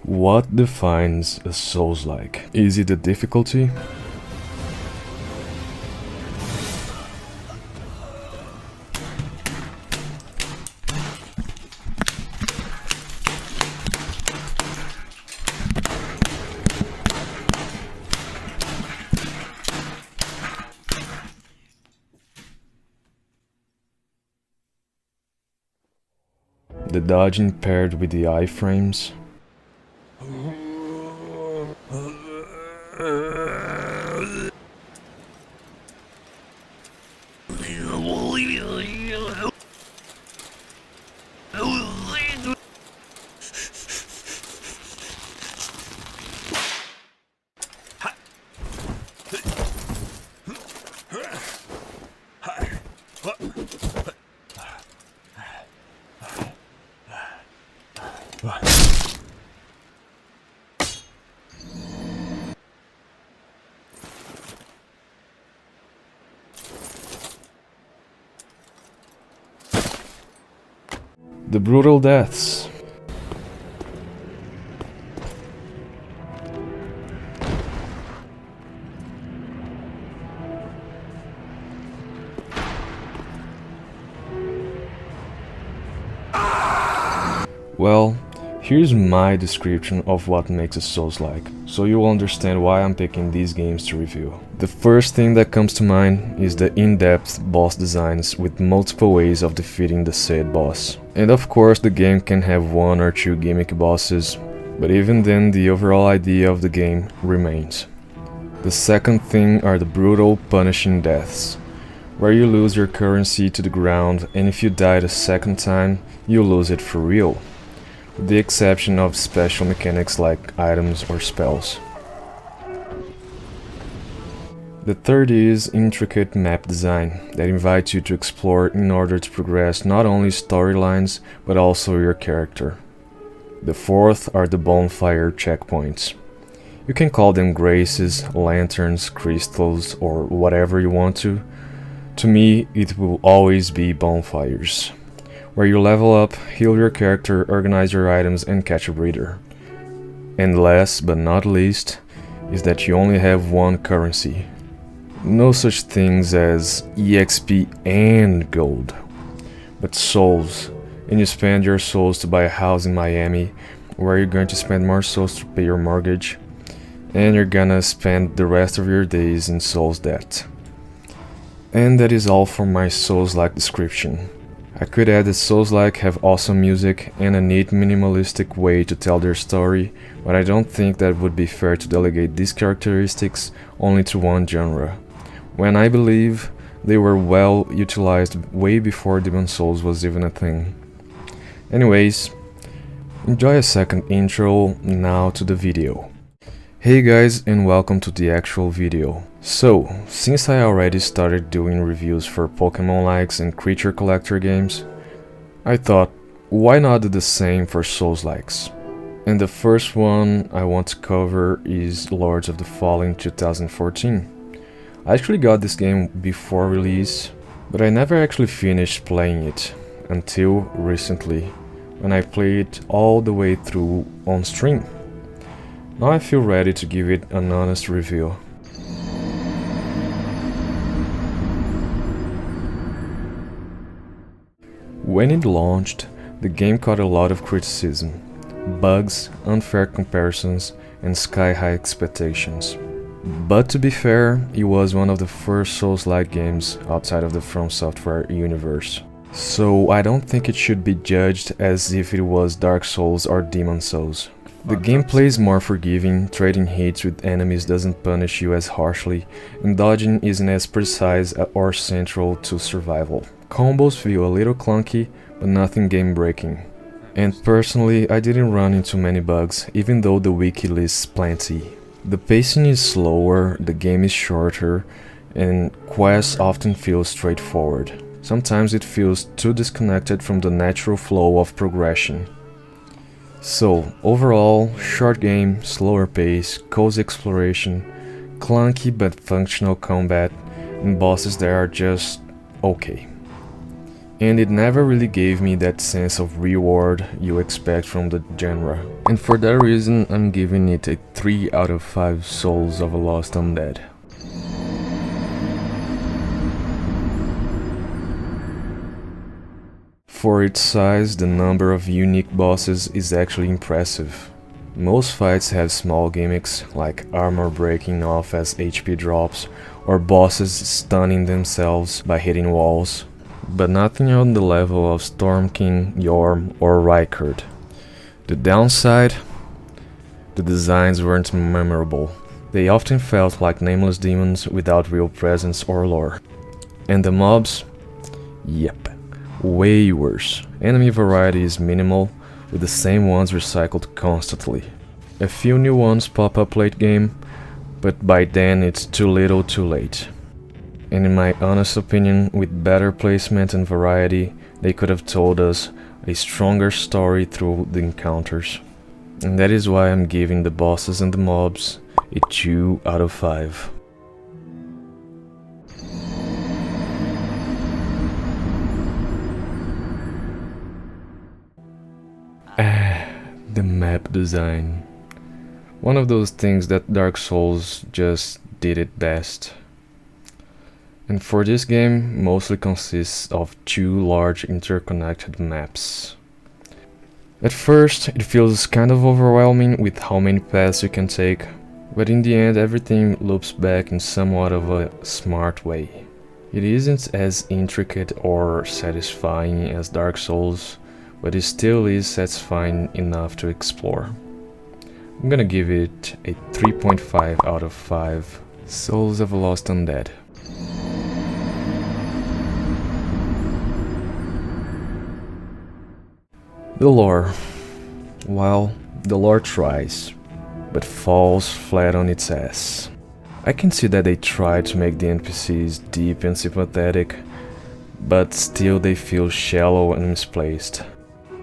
What defines a Souls-like? Is it the difficulty? The dodging paired with the iframes? The brutal deaths. Well, here's my description of what makes a Souls-like, so you'll understand why I'm picking these games to review. The first thing that comes to mind is the in-depth boss designs with multiple ways of defeating the said boss. And of course the game can have one or two gimmick bosses, but even then the overall idea of the game remains. The second thing are the brutal, punishing deaths, where you lose your currency to the ground, and if you die the second time, you lose it for real, with the exception of special mechanics like items or spells. The third is intricate map design that invites you to explore in order to progress not only storylines but also your character. The fourth are the bonfire checkpoints. You can call them graces, lanterns, crystals, or whatever you want to. To me, it will always be bonfires, where you level up, heal your character, organize your items, and catch a breather. And last but not least, is that you only have one currency. No such things as EXP and gold, but souls, and you spend your souls to buy a house in Miami, where you're going to spend more souls to pay your mortgage, and you're gonna spend the rest of your days in souls debt. And that is all for my Souls-like description. I could add that Souls-like have awesome music and a neat minimalistic way to tell their story, but I don't think that would be fair to delegate these characteristics only to one genre, when I believe they were well utilized way before Demon Souls was even a thing. Anyways, enjoy a second intro, now to the video. Hey guys, and welcome to the actual video. So, since I already started doing reviews for Pokemon likes and creature collector games, I thought, why not do the same for Souls likes? And the first one I want to cover is Lords of the Fallen 2014. I actually got this game before release, but I never actually finished playing it until recently, when I played it all the way through on stream. Now I feel ready to give it an honest review. When it launched, the game caught a lot of criticism, bugs, unfair comparisons, and sky-high expectations. But to be fair, it was one of the first Souls-like games outside of the From Software universe. So I don't think it should be judged as if it was Dark Souls or Demon Souls. The gameplay is more forgiving, trading hits with enemies doesn't punish you as harshly, and dodging isn't as precise or central to survival. Combos feel a little clunky, but nothing game-breaking. And personally, I didn't run into many bugs, even though the wiki lists plenty. The pacing is slower, the game is shorter, and quests often feel straightforward. Sometimes it feels too disconnected from the natural flow of progression. So, overall, short game, slower pace, cozy exploration, clunky but functional combat, and bosses that are just okay. and it never really gave me that sense of reward you expect from the genre. And for that reason, I'm giving it a 3 out of 5 Souls of a Lost Undead. For its size, the number of unique bosses is actually impressive. Most fights have small gimmicks, like armor breaking off as HP drops, or bosses stunning themselves by hitting walls, but nothing on the level of Storm King, Yorm, or Rykard. The downside? The designs weren't memorable. They often felt like nameless demons without real presence or lore. And the mobs? Yep, way worse. Enemy variety is minimal, with the same ones recycled constantly. A few new ones pop up late game, but by then it's too little too late. And in my honest opinion, with better placement and variety, they could have told us a stronger story through the encounters. And that is why I'm giving the bosses and the mobs a 2 out of 5. The map design. One of those things that Dark Souls just did it best. And for this game, mostly consists of 2 large interconnected maps. At first, it feels kind of overwhelming with how many paths you can take, but in the end everything loops back in somewhat of a smart way. It isn't as intricate or satisfying as Dark Souls, but it still is satisfying enough to explore. I'm gonna give it a 3.5 out of 5 Souls of a Lost Undead. The lore. Well, the lore tries, but falls flat on its ass. I can see that they try to make the NPCs deep and sympathetic, but still they feel shallow and misplaced.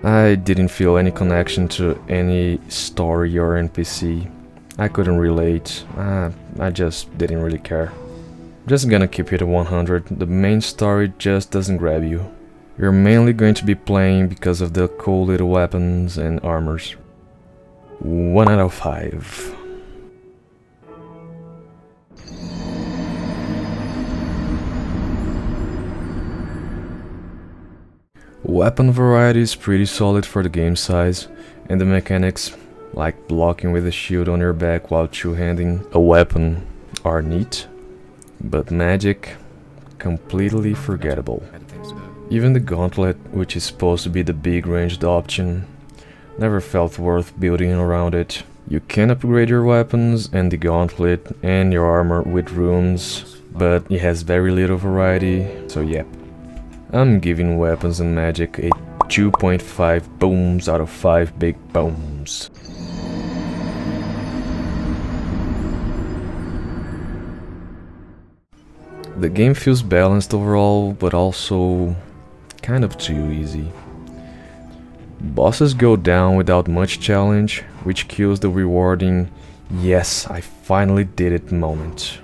I didn't feel any connection to any story or NPC. I couldn't relate. I just didn't really care. Just gonna keep it at 100. The main story just doesn't grab you. You're mainly going to be playing because of the cool little weapons and armors. 1 out of 5. Weapon variety is pretty solid for the game size, and the mechanics, like blocking with a shield on your back while two-handing a weapon, are neat, but magic, completely forgettable. Even the gauntlet, which is supposed to be the big ranged option, never felt worth building around it. You can upgrade your weapons and the gauntlet and your armor with runes, but it has very little variety, so yep. I'm giving weapons and magic a 2.5 booms out of 5 big booms. The game feels balanced overall, but also kind of too easy. Bosses go down without much challenge, which kills the rewarding "yes, I finally did it" moment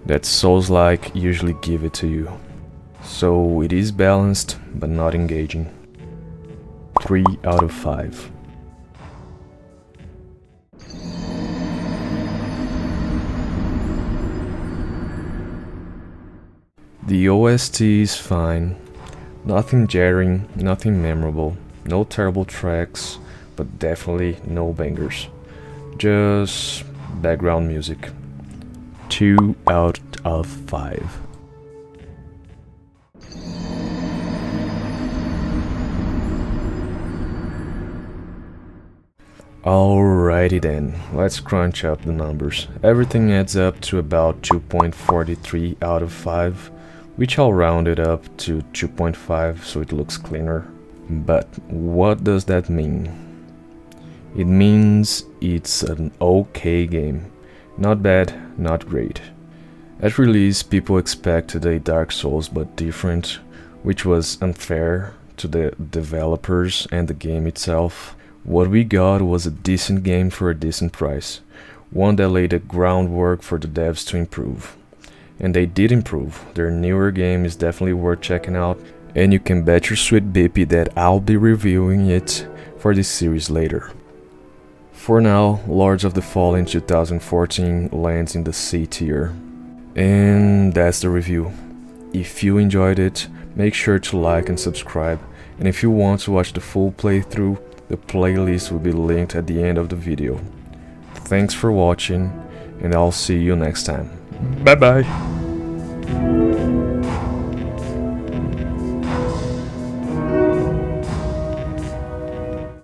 that Souls-like usually give it to you. So it is balanced, but not engaging. 3 out of 5. The OST is fine. Nothing jarring, nothing memorable, no terrible tracks, but definitely no bangers. Just background music. 2 out of 5. Alrighty then, let's crunch up the numbers. Everything adds up to about 2.43 out of 5, which I'll round it up to 2.5 so it looks cleaner. But what does that mean? It means it's an okay game. Not bad, not great. At release, people expected a Dark Souls but different, which was unfair to the developers and the game itself. What we got was a decent game for a decent price, one that laid the groundwork for the devs to improve. And they did improve. Their newer game is definitely worth checking out, and you can bet your sweet baby that I'll be reviewing it for this series later. For now, Lords of the Fallen 2014 lands in the C tier. And that's the review. If you enjoyed it, make sure to like and subscribe, and if you want to watch the full playthrough, the playlist will be linked at the end of the video. Thanks for watching, and I'll see you next time. Bye bye!